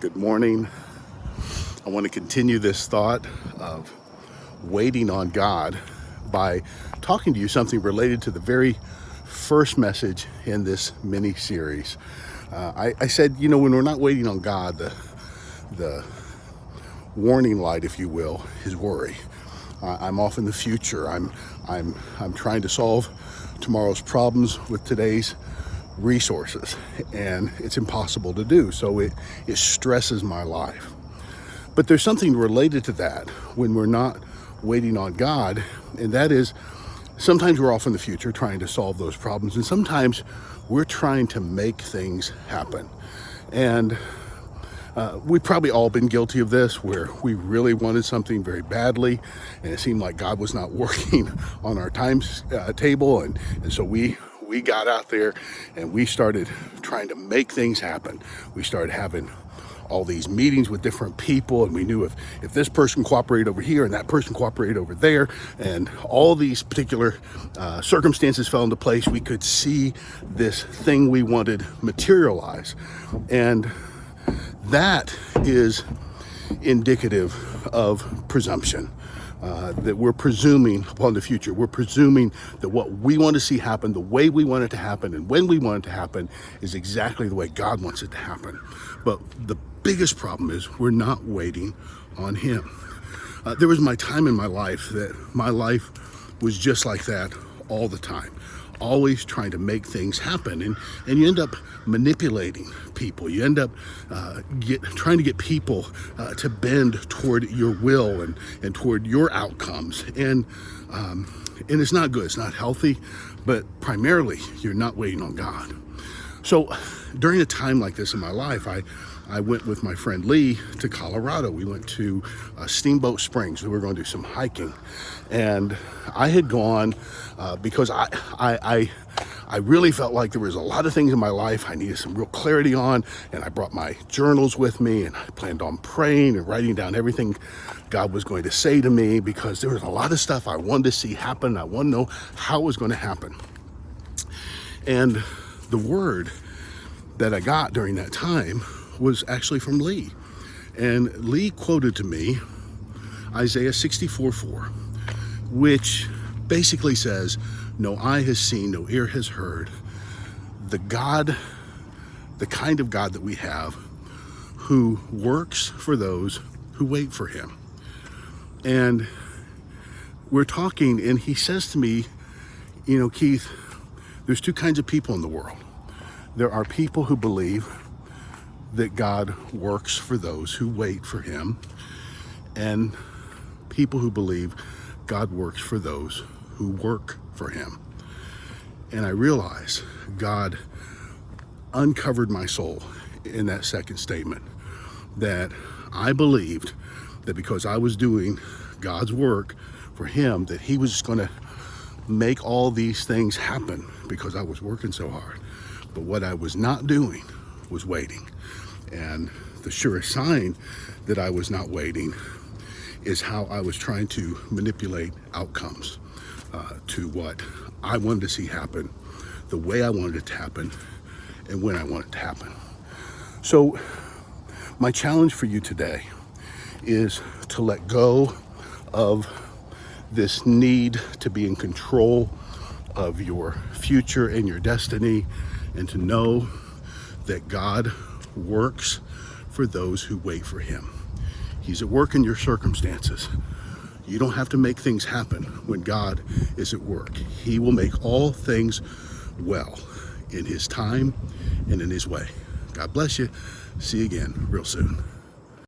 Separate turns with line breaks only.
Good morning. I want to continue this thought of waiting on God by talking to you something related to the very first message in this mini series. I said, when we're not waiting on God, the warning light, if you will, is worry. I'm off in the future. I'm trying to solve tomorrow's problems with today's resources, and it's impossible to do. So it stresses my life. But there's something related to that when we're not waiting on God, and that is sometimes we're off in the future trying to solve those problems, and sometimes we're trying to make things happen. And we've probably all been guilty of this, where we really wanted something very badly, and it seemed like God was not working on our table, and so we got out there and we started trying to make things happen. We started having all these meetings with different people, and we knew if this person cooperated over here and that person cooperated over there, and all these particular circumstances fell into place, we could see this thing we wanted materialize. And that is indicative of presumption. That we're presuming upon the future. We're presuming that what we want to see happen, the way we want it to happen, and when we want it to happen is exactly the way God wants it to happen. But the biggest problem is we're not waiting on Him. There was my time in my life that my life was just like that all the time. Always trying to make things happen, and you end up manipulating people. You end up trying to get people to bend toward your will and toward your outcomes, and it's not good. It's not healthy. But primarily, you're not waiting on God. So during a time like this in my life, I went with my friend Lee to Colorado. We went to Steamboat Springs. We were going to do some hiking, and I had gone because I really felt like there was a lot of things in my life I needed some real clarity on, and I brought my journals with me, and I planned on praying and writing down everything God was going to say to me, because there was a lot of stuff I wanted to see happen. I wanted to know how it was going to happen. And the word that I got during that time was actually from Lee. And Lee quoted to me Isaiah 64:4, which basically says, "No eye has seen, no ear has heard, the kind of God that we have, who works for those who wait for Him." And we're talking, and he says to me, Keith, there's two kinds of people in the world. There are people who believe that God works for those who wait for Him, and people who believe God works for those who work for Him. And I realize God uncovered my soul in that second statement, that I believed that because I was doing God's work for Him, that He was just going to make all these things happen because I was working so hard. But what I was not doing was waiting. And the surest sign that I was not waiting is how I was trying to manipulate outcomes to what I wanted to see happen, the way I wanted it to happen, and when I wanted it to happen. So my challenge for you today is to let go of this need to be in control of your future and your destiny, and to know that God works for those who wait for Him. He's at work in your circumstances. You don't have to make things happen when God is at work. He will make all things well in His time and in His way. God bless you. See you again real soon.